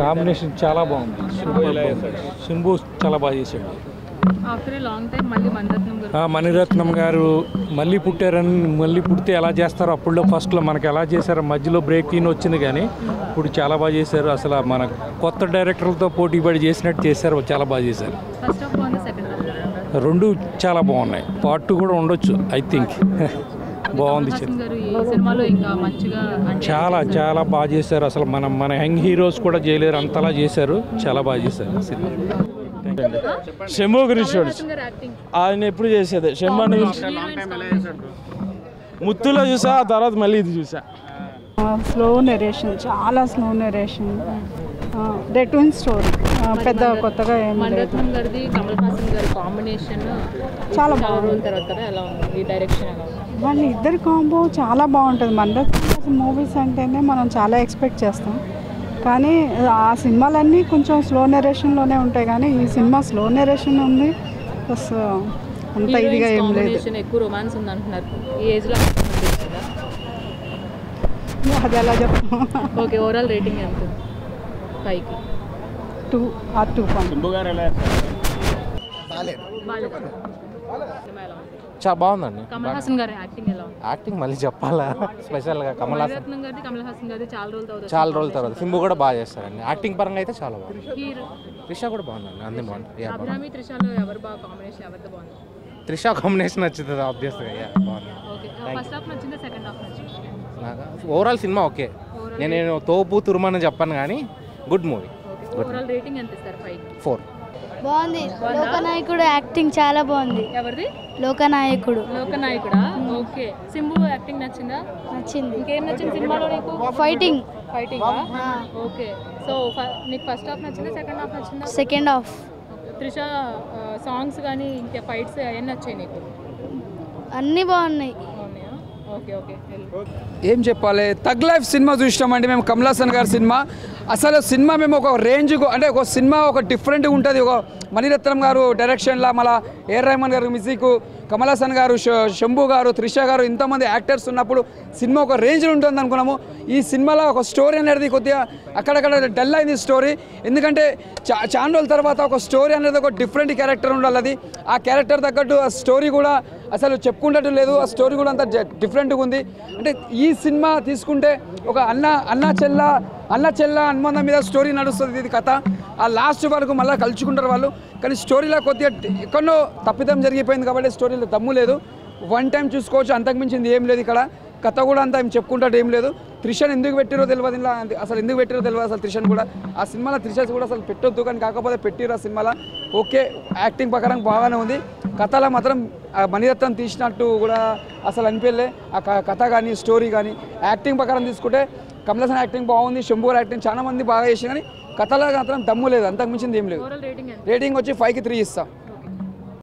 Combination చాలా బాగుంది. శంభు చాలా బాగా చేశాడు. మణిరత్నం గారు మళ్ళీ పుడితే ఎలా చేస్తారో అప్పుడులో ఫస్ట్లో మనకి ఎలా చేశారో మధ్యలో బ్రేక్ ఇన్ వచ్చింది, కానీ ఇప్పుడు చాలా బాగా చేశారు. అసలు మన కొత్త డైరెక్టర్లతో పోటీ పడి చేసినట్టు చేశారు, చాలా బాగా చేశారు. రెండు చాలా బాగున్నాయి. పార్ట్ 2 కూడా ఉండొచ్చు, ఐ థింక్. బాగుంది, చాలా చాలా బాగా చేశారు. అసలు మన యంగ్ హీరోస్ కూడా చేయలేరు, అంతలా చేశారు. చాలా బాగా చేశారు సినిమా. శంభు గురించి ఆయన ఎప్పుడు చేసేది శంభు ముత్తులో చూసా, ఆ తర్వాత మళ్ళీ ఇది చూసా. స్లో నెరేషన్, చాలా స్లో నెరేషన్, రెట్విన్ స్టోరీ, పెద్ద కొత్తగా ఏం లేదు. చాలా బాగుంది. వాళ్ళ ఇద్దరి కాంబో చాలా బాగుంటుంది. మణిరత్నం మూవీస్ అంటేనే మనం చాలా ఎక్స్పెక్ట్ చేస్తాం, కానీ ఆ సినిమాలన్నీ కొంచెం స్లో నెరేషన్లోనే ఉంటాయి, కానీ ఈ సినిమా స్లో నెరేషన్ ఉంది, ప్లస్ అంత ఇదిగా ఏం లేదు. అది ఎలా చెప్తాం. ఓకే, ఓవరాల్ రేటింగ్ ఎంత? 2 or 2.5. చాలా బాగుందండి. కమల్ హాసన్ గారి యాక్టింగ్ ఎలా ఉంది? యాక్టింగ్ మళ్ళీ చెప్పాలా, స్పెషల్గా కమల్ హాసన్ గారి చాలా రోజుల తర్వాత. సింబు కూడా బాగా చేస్తారండి. యాక్టింగ్ పరంగా అయితే చాలా బాగుంది. త్రిష కూడా బాగుందండి, అన్నీ బాగుంది. త్రిష కాంబినేషన్ నచ్చుతుంది ఆబ్వియస్గా. Overall cinema okay. నేను తోపు తురుమని చెప్పాను, కానీ గుడ్ మూవీ. 4. బాగుంది. లోకనాయకుడు యాక్టింగ్ చాలా బాగుంది. ఎవరిది? లోకనాయకుడా? ఓకే. సింబు యాక్టింగ్ నచ్చిందా? నచ్చింది. ఇంకేం నచ్చింది సినిమాలో నీకు? ఫైటింగ్. ఓకే. సో నీకు ఫస్ట్ హాఫ్ నచ్చిందా, సెకండ్ హాఫ్ నచ్చిందా? Second half. త్రిష సాంగ్స్ కానీ ఇంకా ఫైట్స్ అవన్నీ నచ్చాయి నీకు? అన్నీ బాగున్నాయి. ఏం చెప్పాలి, తగ్ లైఫ్ సినిమా చూసినామండి మేము. కమల్ హాసన్ గారి సినిమా. అసలు సినిమా మేము ఒక రేంజ్కు, అంటే ఒక సినిమా ఒక డిఫరెంట్గా ఉంటుంది. ఒక మణిరత్నం గారు డైరెక్షన్లా, మళ్ళీ ఏఆర్ రెహమాన్ గారు మ్యూజిక్, కమల్ హాసన్ గారు, శంభు గారు, త్రిష గారు, ఇంతమంది యాక్టర్స్ ఉన్నప్పుడు సినిమా ఒక రేంజ్లో ఉంటుంది అనుకున్నాము. ఈ సినిమాలో ఒక స్టోరీ అనేది కొద్దిగా అక్కడక్కడ డల్ అయింది స్టోరీ. ఎందుకంటే చాలా రోజుల తర్వాత ఒక స్టోరీ అనేది ఒక డిఫరెంట్ క్యారెక్టర్ ఉండాలి. అది ఆ క్యారెక్టర్ తగ్గట్టు ఆ స్టోరీ కూడా అసలు చెప్పుకున్నట్టు లేదు. ఆ స్టోరీ కూడా అంత డిఫరెంట్గా ఉంది. అంటే ఈ సినిమా తీసుకుంటే ఒక అన్న చెల్ల అనుబంధం మీద స్టోరీ నడుస్తుంది. ఇది కథ ఆ లాస్ట్ వరకు మళ్ళీ కలుచుకుంటారు వాళ్ళు, కానీ స్టోరీలో కొద్దిగా ఎక్కడో తప్పిదం జరిగిపోయింది కాబట్టి స్టోరీలో దమ్ము లేదు. 1 టైం చూసుకోవచ్చు, అంతకుమించింది ఏం లేదు. ఇక్కడ కథ కూడా అంతా ఏం చెప్పుకుంటాడు ఏం లేదు. త్రిషను ఎందుకు పెట్టిరో తెలియదు, ఇలా అసలు ఎందుకు పెట్టిరో తెలియదు అసలు త్రిషను కూడా. ఆ సినిమాలో త్రిష కూడా అసలు పెట్టొద్దు, కానీ కాకపోతే పెట్టిరు ఆ సినిమాలో. ఓకే, యాక్టింగ్ ప్రకారం బాగానే ఉంది. కథలో మాత్రం మణిరత్నం తీసినట్టు కూడా అసలు అనిపించలే. ఆ కథ కానీ స్టోరీ కానీ యాక్టింగ్ ప్రకారం తీసుకుంటే కమల్ హాసన్ యాక్టింగ్ బాగుంది, శంభు గారు యాక్టింగ్ చాలా మంది బాగా చేసి, కానీ కథలో మాత్రం దమ్ము లేదు, అంతకుమించింది ఏం లేదు. రేటింగ్ వచ్చి 5కి 3 ఇస్తాం.